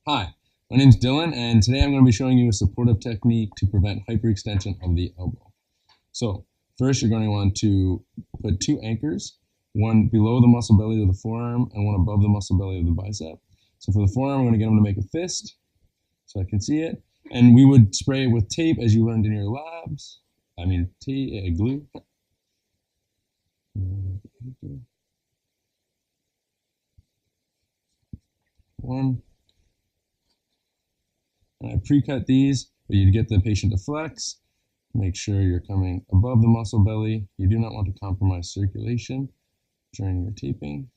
Hi, my name is Dillon, and today I'm going to be showing you a supportive technique to prevent hyperextension of the elbow. So first you're going to want to put two anchors, one below the muscle belly of the forearm and one above the muscle belly of the bicep. So for the forearm, I'm going to get them to make a fist so I can see it. And we would spray it with tape as you learned in your labs. Glue. One. And I pre-cut these, but you'd get the patient to flex. Make sure you're coming above the muscle belly. You do not want to compromise circulation during your taping.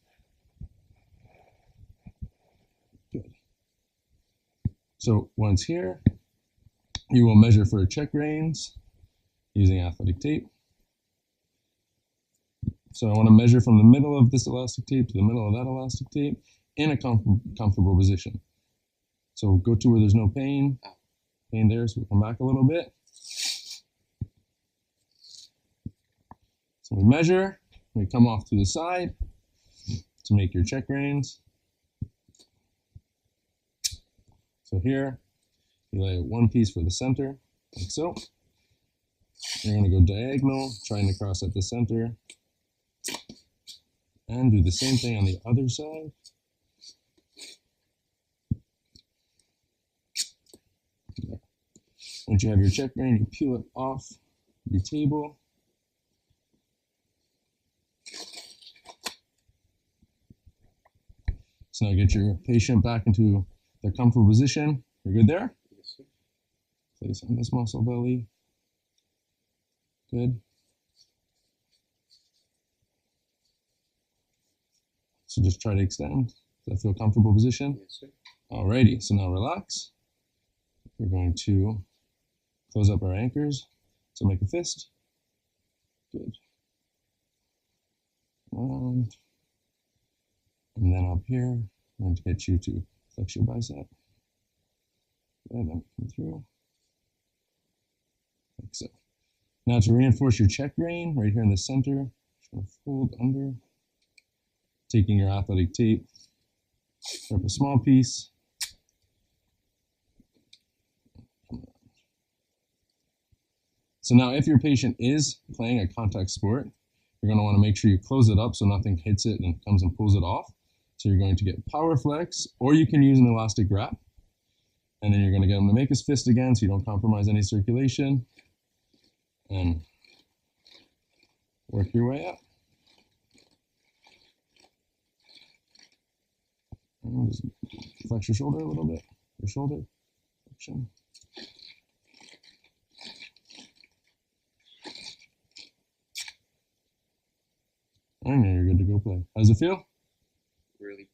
Good. So once here, you will measure for CheckReins using athletic tape. So I want to measure from the middle of this elastic tape to the middle of that elastic tape in a comfortable position. So go to where there's no pain. Pain there, so we'll come back a little bit. So we measure, we come off to the side to make your CheckReins. So here, you lay one piece for the center, like so. You're going to go diagonal, trying to cross at the center. And do the same thing on the other side. There. Once you have your CheckRein, you peel it off your table. So now get your patient back into their comfortable position. You're good there? Yes, sir. Place on this muscle belly. Good. So just try to extend. Does that feel comfortable position? Yes, sir. Alrighty, so now relax. We're going to close up our anchors. So make a fist. Good. Round. And then up here, I'm going to get you to flex your bicep. Good, then come through. Like so. Now to reinforce your CheckRein, right here in the center, just going to fold under. Taking your athletic tape, grab a small piece. So now if your patient is playing a contact sport, you're going to want to make sure you close it up so nothing hits it and comes and pulls it off. So you're going to get power flex, or you can use an elastic wrap. And then you're going to get them to make his fist again so you don't compromise any circulation. And work your way up. And just flex your shoulder a little bit. Your shoulder flexion. And now you're good to go play. How's it feel? Really